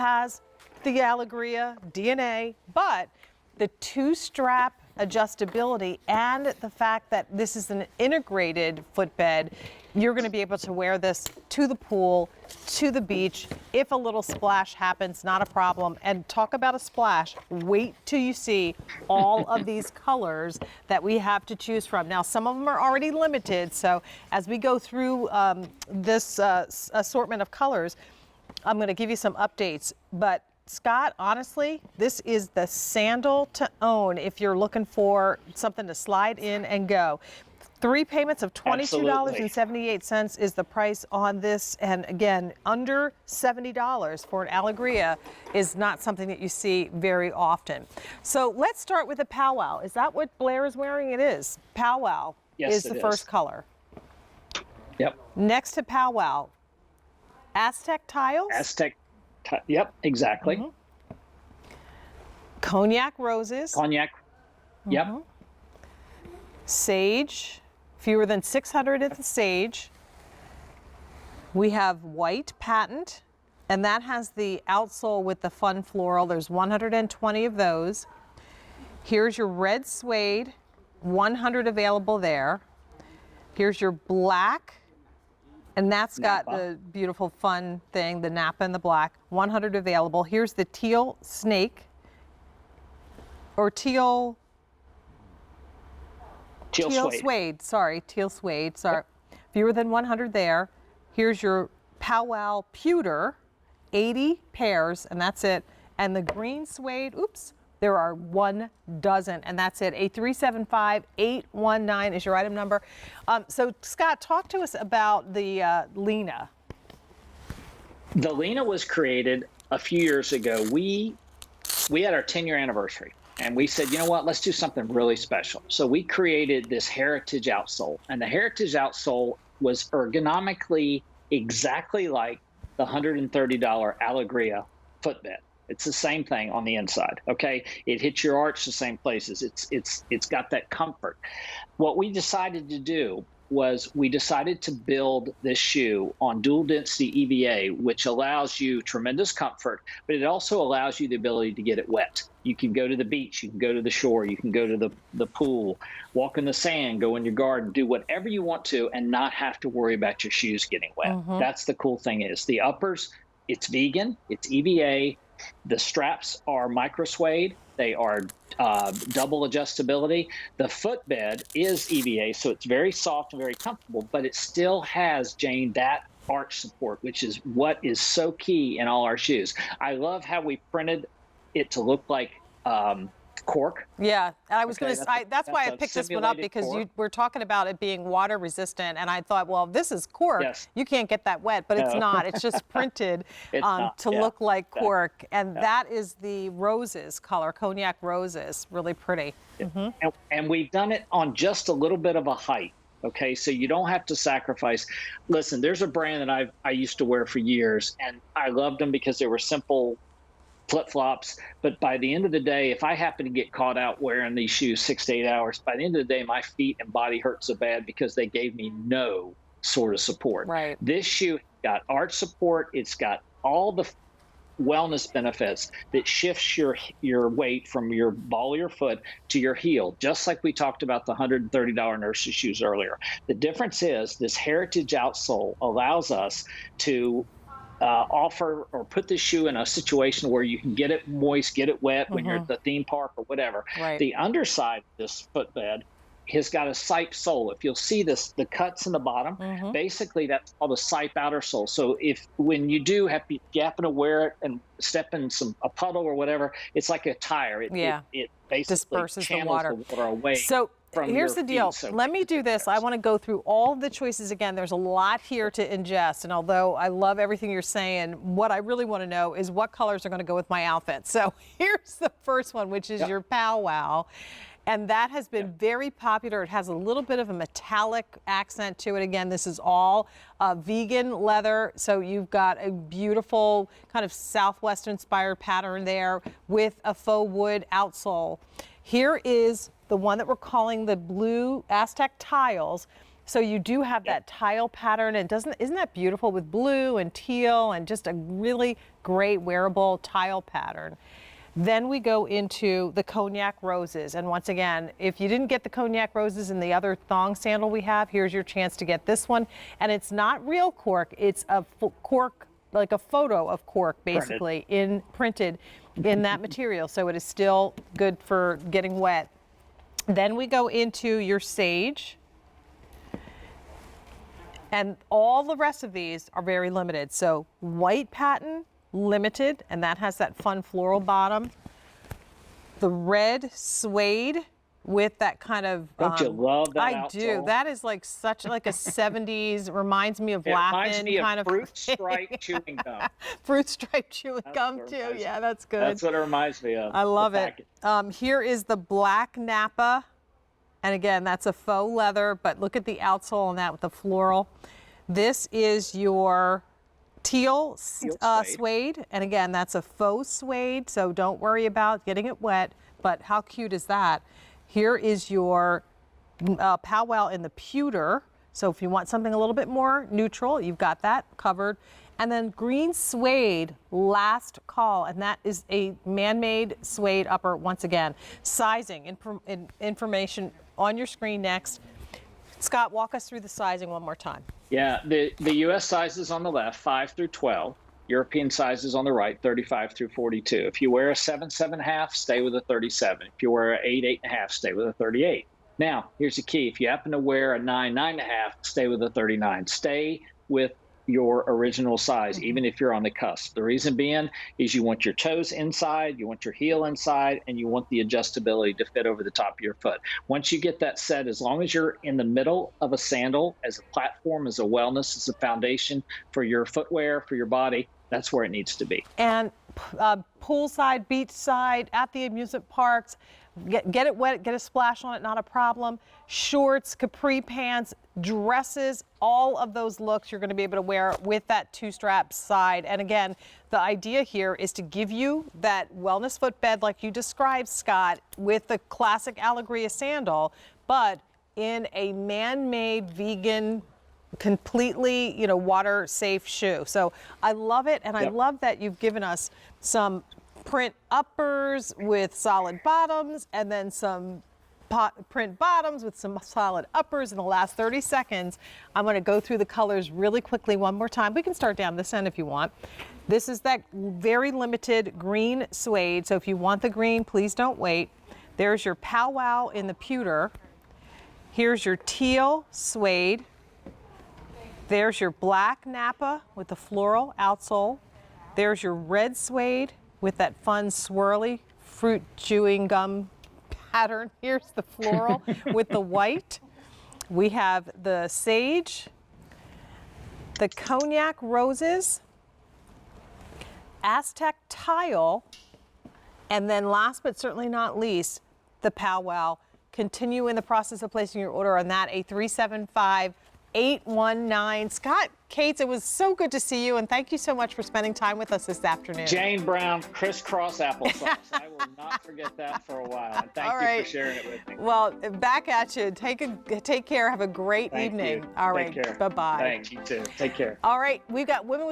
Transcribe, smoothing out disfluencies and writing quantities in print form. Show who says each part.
Speaker 1: has the Alegria DNA, but the two-strap adjustability and the fact that this is an integrated footbed, you're going to be able to wear this to the pool, to the beach. If a little splash happens, not a problem. And talk about a splash, wait till you see all of these colors that we have to choose from. Now, some of them are already limited, so as we go through this assortment of colors, I'm going to give you some updates. But Scott, honestly, this is the sandal to own if you're looking for something to slide in and go. 3 payments of $22.78 is the price on this. And again, under $70 for an Alegria is not something that you see very often. So let's start with the powwow. Is that what Blair is wearing? It is. Powwow is the first color.
Speaker 2: Yep.
Speaker 1: Next to powwow, Aztec tiles?
Speaker 2: Aztec. Yep, exactly.
Speaker 1: Mm-hmm. Cognac roses.
Speaker 2: Cognac. Yep.
Speaker 1: Mm-hmm. Sage. Fewer than 600 at the sage. We have white patent, and that has the outsole with the fun floral. There's 120 of those. Here's your red suede, 100 available there. Here's your black, and that's got
Speaker 2: Nappa.
Speaker 1: the beautiful fun thing, the Nappa and the black, 100 available. Here's the teal snake, or teal suede. Sorry, teal suede. Sorry. Yep. Fewer than 100 there. Here's your powwow pewter, 80 pairs, and that's it. And the green suede, oops, there are 1 dozen, and that's it. 8375819 is your item number. So Scott, talk to us about the Lena.
Speaker 2: The Lena was created a few years ago. We had our 10-year anniversary. And we said, you know what, let's do something really special. So we created this heritage outsole. And the heritage outsole was ergonomically exactly like the $130 Alegria footbed. It's the same thing on the inside, okay? It hits your arch the same places. It's got that comfort. What we decided to do was we decided to build this shoe on dual density EVA, which allows you tremendous comfort, but it also allows you the ability to get it wet. You can go to the beach, you can go to the shore, you can go to the pool, walk in the sand, go in your garden, do whatever you want to and not have to worry about your shoes getting wet. Mm-hmm. That's the cool thing is the uppers, it's vegan, it's EVA. The straps are micro suede. They are double adjustability. The footbed is EVA, so it's very soft and very comfortable, but it still has, Jane, that arch support, which is what is so key in all our shoes. I love how we printed it to look like cork.
Speaker 1: Yeah, and I was going to say, that's why I picked this one up, because you were talking about it being water resistant, and I thought, well, this is cork. Yes. You can't get that wet, but it's not. It's just printed to look like cork, and that is the roses color, cognac roses, really pretty. Mm-hmm.
Speaker 2: And we've done it on just a little bit of a height. Okay, so you don't have to sacrifice. Listen, there's a brand that I used to wear for years, and I loved them because they were simple flip-flops, but by the end of the day, if I happen to get caught out wearing these shoes 6 to 8 hours, by the end of the day, my feet and body hurt so bad because they gave me no sort of support.
Speaker 1: Right.
Speaker 2: This shoe got arch support. It's got all the wellness benefits that shifts your weight from your ball of your foot to your heel, just like we talked about the $130 nursery shoes earlier. The difference is this heritage outsole allows us to offer or put the shoe in a situation where you can get it moist, get it wet when you're at the theme park or whatever.
Speaker 1: Right.
Speaker 2: The underside of this footbed has got a sipe sole. If you'll see this, the cuts in the bottom, basically that's called a sipe outer sole. So when you do happen to wear it and step in a puddle or whatever, it's like a tire. It basically
Speaker 1: disperses the
Speaker 2: channels
Speaker 1: water.
Speaker 2: the water away.
Speaker 1: So here's the deal. Let me do this. I want to go through all the choices again. There's a lot here to ingest. And although I love everything you're saying, what I really want to know is what colors are going to go with my outfit. So here's the first one, which is your powwow. And that has been very popular. It has a little bit of a metallic accent to it. Again, this is all vegan leather. So you've got a beautiful kind of Southwest-inspired pattern there with a faux wood outsole. Here is the one that we're calling the blue Aztec tiles. So you do have that tile pattern, and isn't that beautiful with blue and teal and just a really great wearable tile pattern. Then we go into the cognac roses, and once again, if you didn't get the cognac roses in the other thong sandal we have, here's your chance to get this one. And it's not real cork, it's a cork, like a photo of cork basically printed in that material, so it is still good for getting wet. Then we go into your sage. And all the rest of these are very limited. So white patent, limited, and that has that fun floral bottom. The red suede with that kind of.
Speaker 2: Don't you love that?
Speaker 1: I do. That is like such like a 70s, reminds me of Laugh-In kind of
Speaker 2: fruit stripe chewing gum.
Speaker 1: Fruit stripe chewing gum too. Yeah, that's good.
Speaker 2: That's what it reminds me of.
Speaker 1: I love it. Here is the black Nappa. And again, that's a faux leather, but look at the outsole on that with the floral. This is your teal suede. And again, that's a faux suede, so don't worry about getting it wet, but how cute is that? Here is your powwow in the pewter. So if you want something a little bit more neutral, you've got that covered. And then green suede, last call, and that is a man-made suede upper. Once again, sizing information on your screen next. Scott, walk us through the sizing one more time.
Speaker 2: Yeah, the U.S. sizes on the left, 5 through 12. European sizes on the right, 35 through 42. If you wear a 7, 7.5, stay with a 37. If you wear an 8, 8.5, stay with a 38. Now, here's the key. If you happen to wear a 9, 9.5, stay with a 39. Stay with your original size, even if you're on the cusp. The reason being is you want your toes inside, you want your heel inside, and you want the adjustability to fit over the top of your foot. Once you get that set, as long as you're in the middle of a sandal as a platform, as a wellness, as a foundation for your footwear, for your body, that's where it needs to be.
Speaker 1: And poolside, beachside, at the amusement parks, get it wet, get a splash on it, not a problem. Shorts, capri pants, dresses, all of those looks you're going to be able to wear with that two-strap side. And again, the idea here is to give you that wellness footbed like you described, Scott, with the classic Alegria sandal, but in a man-made vegan, completely, water safe shoe. So I love it, and I love that you've given us some print uppers with solid bottoms, and then some print bottoms with some solid uppers. In the last 30 seconds, I'm going to go through the colors really quickly one more time. We can start down this end if you want. This is that very limited green suede, so if you want the green, please don't wait. There's your powwow in the pewter. Here's your teal suede. There's your black Nappa with the floral outsole. There's your red suede with that fun swirly fruit chewing gum pattern. Here's the floral with the white. We have the sage, the cognac roses, Aztec tile, and then last but certainly not least, the powwow. Continue in the process of placing your order on that, a 375-819. Scott Cates, it was so good to see you, and thank you so much for spending time with us this afternoon.
Speaker 2: Jane Brown, crisscross applesauce. I will not forget that for a while. And thank you for sharing it with me.
Speaker 1: Well, back at you. Take care. Have a great evening.
Speaker 2: You.
Speaker 1: All
Speaker 2: Take
Speaker 1: right.
Speaker 2: care.
Speaker 1: Bye-bye.
Speaker 2: Thanks. You too. Take care.
Speaker 1: All right. We've got Women with